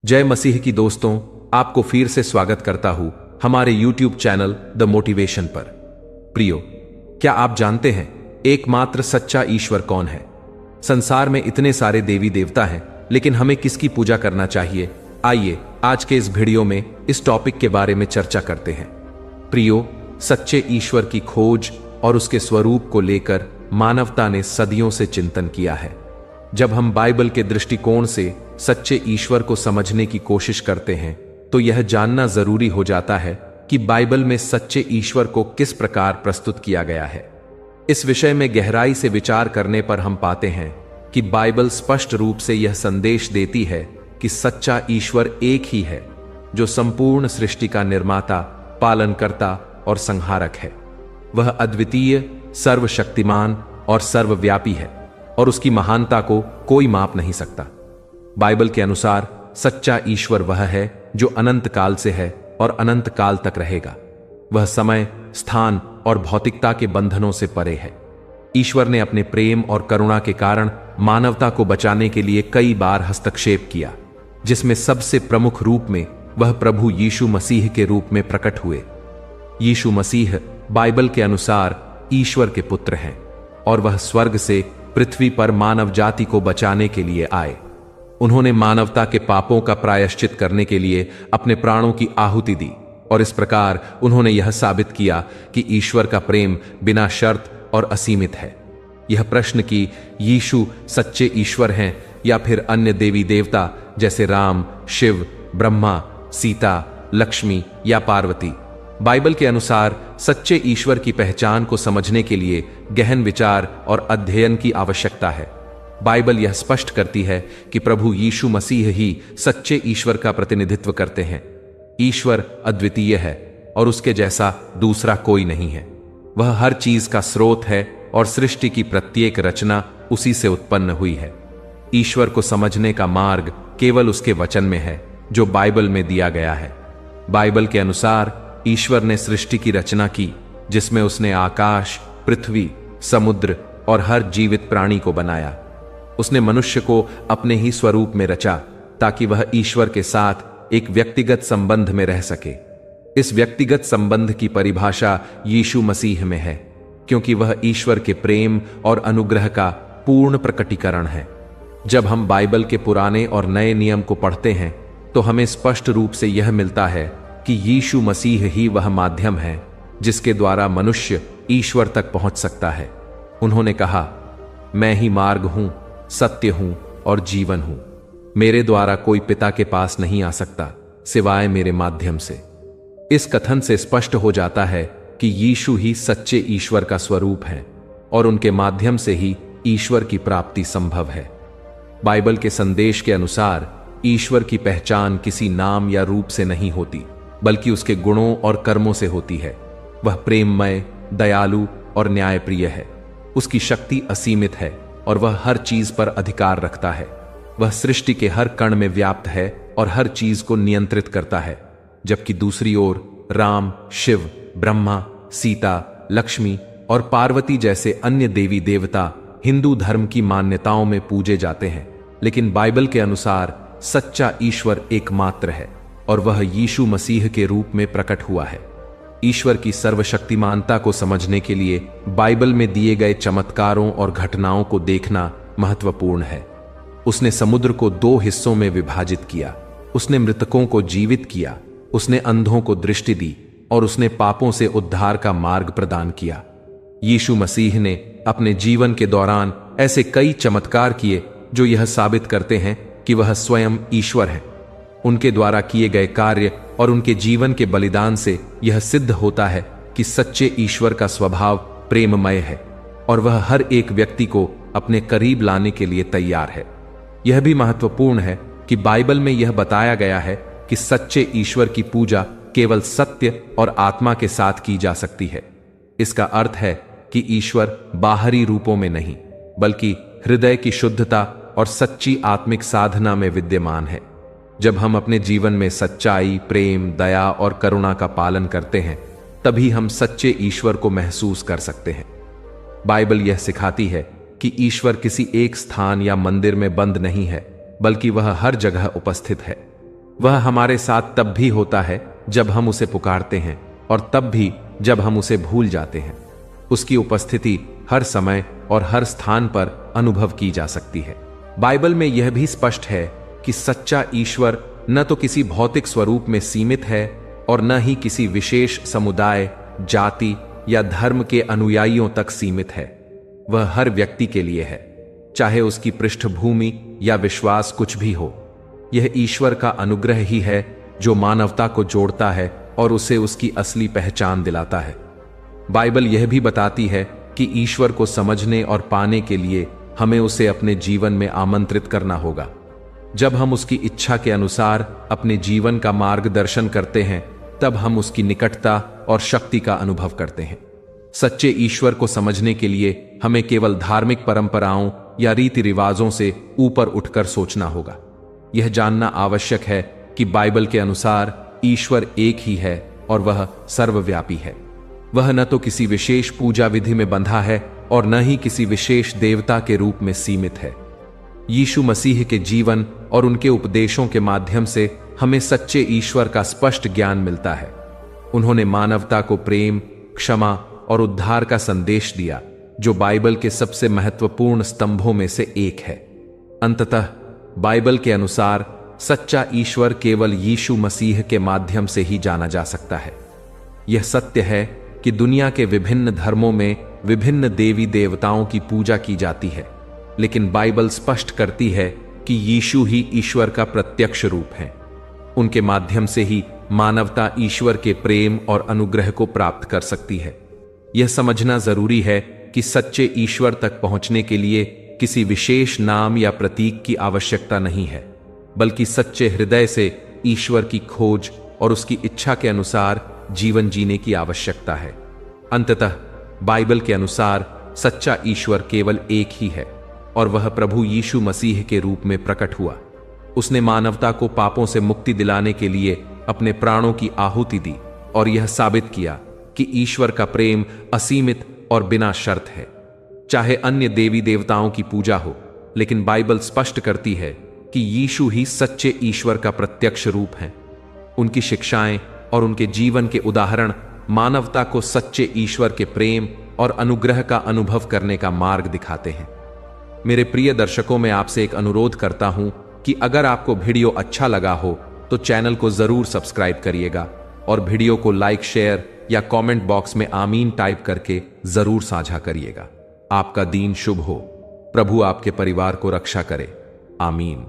जय मसीह की दोस्तों, आपको फिर से स्वागत करता हूं हमारे YouTube चैनल द मोटिवेशन पर। प्रियो, क्या आप जानते हैं एकमात्र सच्चा ईश्वर कौन है? संसार में इतने सारे देवी देवता हैं, लेकिन हमें किसकी पूजा करना चाहिए? आइए आज के इस वीडियो में इस टॉपिक के बारे में चर्चा करते हैं। प्रियो, सच्चे ईश्वर की खोज और उसके स्वरूप को लेकर मानवता ने सदियों से चिंतन किया है। जब हम बाइबल के दृष्टिकोण से सच्चे ईश्वर को समझने की कोशिश करते हैं, तो यह जानना जरूरी हो जाता है कि बाइबल में सच्चे ईश्वर को किस प्रकार प्रस्तुत किया गया है। इस विषय में गहराई से विचार करने पर हम पाते हैं कि बाइबल स्पष्ट रूप से यह संदेश देती है कि सच्चा ईश्वर एक ही है, जो संपूर्ण सृष्टि का निर्माता, पालनकर्ता और संहारक है। वह अद्वितीय, सर्वशक्तिमान और सर्वव्यापी है, और उसकी महानता को कोई माप नहीं सकता। बाइबल के अनुसार सच्चा ईश्वर वह है जो अनंत काल से है और अनंत काल तक रहेगा। वह समय, स्थान और भौतिकता के बंधनों से परे है। ईश्वर ने अपने प्रेम और करुणा के कारण मानवता को बचाने के लिए कई बार हस्तक्षेप किया, जिसमें सबसे प्रमुख रूप में वह प्रभु यीशु मसीह के रूप में प्रकट हुए। यीशु मसीह बाइबल के अनुसार ईश्वर के पुत्र हैं, और वह स्वर्ग से पृथ्वी पर मानव जाति को बचाने के लिए आए। उन्होंने मानवता के पापों का प्रायश्चित करने के लिए अपने प्राणों की आहुति दी, और इस प्रकार उन्होंने यह साबित किया कि ईश्वर का प्रेम बिना शर्त और असीमित है। यह प्रश्न कि यीशु सच्चे ईश्वर हैं या फिर अन्य देवी देवता जैसे राम, शिव, ब्रह्मा, सीता, लक्ष्मी या पार्वती, बाइबल के अनुसार सच्चे ईश्वर की पहचान को समझने के लिए गहन विचार और अध्ययन की आवश्यकता है। बाइबल यह स्पष्ट करती है कि प्रभु यीशु मसीह ही सच्चे ईश्वर का प्रतिनिधित्व करते हैं। ईश्वर अद्वितीय है और उसके जैसा दूसरा कोई नहीं है। वह हर चीज का स्रोत है और सृष्टि की प्रत्येक रचना उसी से उत्पन्न हुई है। ईश्वर को समझने का मार्ग केवल उसके वचन में है, जो बाइबल में दिया गया है। बाइबल के अनुसार ईश्वर ने सृष्टि की रचना की, जिसमें उसने आकाश, पृथ्वी, समुद्र और हर जीवित प्राणी को बनाया। उसने मनुष्य को अपने ही स्वरूप में रचा, ताकि वह ईश्वर के साथ एक व्यक्तिगत संबंध में रह सके। इस व्यक्तिगत संबंध की परिभाषा यीशु मसीह में है, क्योंकि वह ईश्वर के प्रेम और अनुग्रह का पूर्ण प्रकटीकरण है। जब हम बाइबल के पुराने और नए नियम को पढ़ते हैं, तो हमें स्पष्ट रूप से यह मिलता है कि यीशु मसीह ही वह माध्यम है जिसके द्वारा मनुष्य ईश्वर तक पहुंच सकता है। उन्होंने कहा, मैं ही मार्ग हूं, सत्य हूं और जीवन हूं। मेरे द्वारा कोई पिता के पास नहीं आ सकता सिवाय मेरे माध्यम से। इस कथन से स्पष्ट हो जाता है कि यीशु ही सच्चे ईश्वर का स्वरूप है, और उनके माध्यम से ही ईश्वर की प्राप्ति संभव है। बाइबल के संदेश के अनुसार ईश्वर की पहचान किसी नाम या रूप से नहीं होती, बल्कि उसके गुणों और कर्मों से होती है। वह प्रेममय, दयालु और न्यायप्रिय है। उसकी शक्ति असीमित है और वह हर चीज पर अधिकार रखता है। वह सृष्टि के हर कण में व्याप्त है और हर चीज को नियंत्रित करता है। जबकि दूसरी ओर राम, शिव, ब्रह्मा, सीता, लक्ष्मी और पार्वती जैसे अन्य देवी देवता हिंदू धर्म की मान्यताओं में पूजे जाते हैं। लेकिन बाइबल के अनुसार सच्चा ईश्वर एकमात्र है, और वह यीशु मसीह के रूप में प्रकट हुआ है। ईश्वर की सर्वशक्तिमानता को समझने के लिए बाइबल में दिए गए चमत्कारों और घटनाओं को देखना महत्वपूर्ण है। उसने समुद्र को 2 हिस्सों में विभाजित किया, उसने मृतकों को जीवित किया, उसने अंधों को दृष्टि दी, और उसने पापों से उद्धार का मार्ग प्रदान किया। यीशु मसीह ने अपने जीवन के दौरान ऐसे कई चमत्कार किए जो यह साबित करते हैं कि वह स्वयं ईश्वर है। उनके द्वारा किए गए कार्य और उनके जीवन के बलिदान से यह सिद्ध होता है कि सच्चे ईश्वर का स्वभाव प्रेममय है, और वह हर एक व्यक्ति को अपने करीब लाने के लिए तैयार है। यह भी महत्वपूर्ण है कि बाइबल में यह बताया गया है कि सच्चे ईश्वर की पूजा केवल सत्य और आत्मा के साथ की जा सकती है। इसका अर्थ है कि ईश्वर बाहरी रूपों में नहीं, बल्कि हृदय की शुद्धता और सच्ची आत्मिक साधना में विद्यमान है। जब हम अपने जीवन में सच्चाई, प्रेम, दया और करुणा का पालन करते हैं, तभी हम सच्चे ईश्वर को महसूस कर सकते हैं। बाइबल यह सिखाती है कि ईश्वर किसी एक स्थान या मंदिर में बंद नहीं है, बल्कि वह हर जगह उपस्थित है। वह हमारे साथ तब भी होता है जब हम उसे पुकारते हैं और तब भी जब हम उसे भूल जाते हैं। उसकी उपस्थिति हर समय और हर स्थान पर अनुभव की जा सकती है। बाइबल में यह भी स्पष्ट है कि सच्चा ईश्वर न तो किसी भौतिक स्वरूप में सीमित है और न ही किसी विशेष समुदाय, जाति या धर्म के अनुयायियों तक सीमित है। वह हर व्यक्ति के लिए है, चाहे उसकी पृष्ठभूमि या विश्वास कुछ भी हो। यह ईश्वर का अनुग्रह ही है जो मानवता को जोड़ता है और उसे उसकी असली पहचान दिलाता है। बाइबल यह भी बताती है कि ईश्वर को समझने और पाने के लिए हमें उसे अपने जीवन में आमंत्रित करना होगा। जब हम उसकी इच्छा के अनुसार अपने जीवन का मार्गदर्शन करते हैं, तब हम उसकी निकटता और शक्ति का अनुभव करते हैं। सच्चे ईश्वर को समझने के लिए हमें केवल धार्मिक परंपराओं या रीति रिवाजों से ऊपर उठकर सोचना होगा। यह जानना आवश्यक है कि बाइबल के अनुसार ईश्वर एक ही है और वह सर्वव्यापी है। वह न तो किसी विशेष पूजा विधि में बंधा है और न ही किसी विशेष देवता के रूप में सीमित है। यीशु मसीह के जीवन और उनके उपदेशों के माध्यम से हमें सच्चे ईश्वर का स्पष्ट ज्ञान मिलता है। उन्होंने मानवता को प्रेम, क्षमा और उद्धार का संदेश दिया, जो बाइबल के सबसे महत्वपूर्ण स्तंभों में से एक है। अंततः बाइबल के अनुसार सच्चा ईश्वर केवल यीशु मसीह के माध्यम से ही जाना जा सकता है। यह सत्य है कि दुनिया के विभिन्न धर्मों में विभिन्न देवी देवताओं की पूजा की जाती है, लेकिन बाइबल स्पष्ट करती है कि यीशु ही ईश्वर का प्रत्यक्ष रूप है। उनके माध्यम से ही मानवता ईश्वर के प्रेम और अनुग्रह को प्राप्त कर सकती है। यह समझना जरूरी है कि सच्चे ईश्वर तक पहुंचने के लिए किसी विशेष नाम या प्रतीक की आवश्यकता नहीं है, बल्कि सच्चे हृदय से ईश्वर की खोज और उसकी इच्छा के अनुसार जीवन जीने की आवश्यकता है। अंततः बाइबल के अनुसार सच्चा ईश्वर केवल एक ही है और वह प्रभु यीशु मसीह के रूप में प्रकट हुआ। उसने मानवता को पापों से मुक्ति दिलाने के लिए अपने प्राणों की आहुति दी और यह साबित किया कि ईश्वर का प्रेम असीमित और बिना शर्त है। चाहे अन्य देवी देवताओं की पूजा हो, लेकिन बाइबल स्पष्ट करती है कि यीशु ही सच्चे ईश्वर का प्रत्यक्ष रूप है। उनकी शिक्षाएं और उनके जीवन के उदाहरण मानवता को सच्चे ईश्वर के प्रेम और अनुग्रह का अनुभव करने का मार्ग दिखाते हैं। मेरे प्रिय दर्शकों, मैं आपसे एक अनुरोध करता हूं कि अगर आपको वीडियो अच्छा लगा हो तो चैनल को जरूर सब्सक्राइब करिएगा और वीडियो को लाइक, शेयर या कमेंट बॉक्स में आमीन टाइप करके जरूर साझा करिएगा। आपका दिन शुभ हो। प्रभु आपके परिवार को रक्षा करे। आमीन।